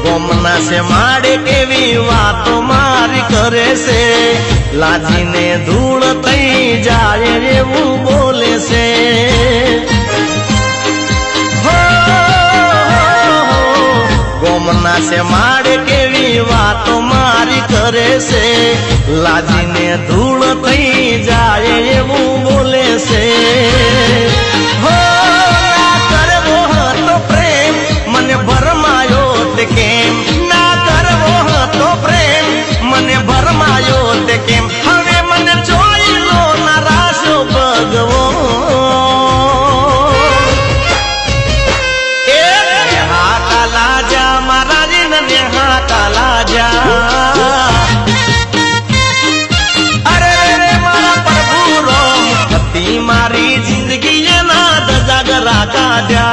गोमना से माड़े केवी वातो मारी करे से लाजी ने धूल थई जाए एवं बोले से गोमना से माड़े केवी वातो मारी करे से लाजी ने धूल थई जाए एवं बोले से हो ना करवो तो प्रेम मने भरमायो ते केम ना करवो तो प्रेम मने भरमायो ते केम हवे मने जोई लो नाराशो भगवो मारी जिंदगी ना दजागरा काढ़्या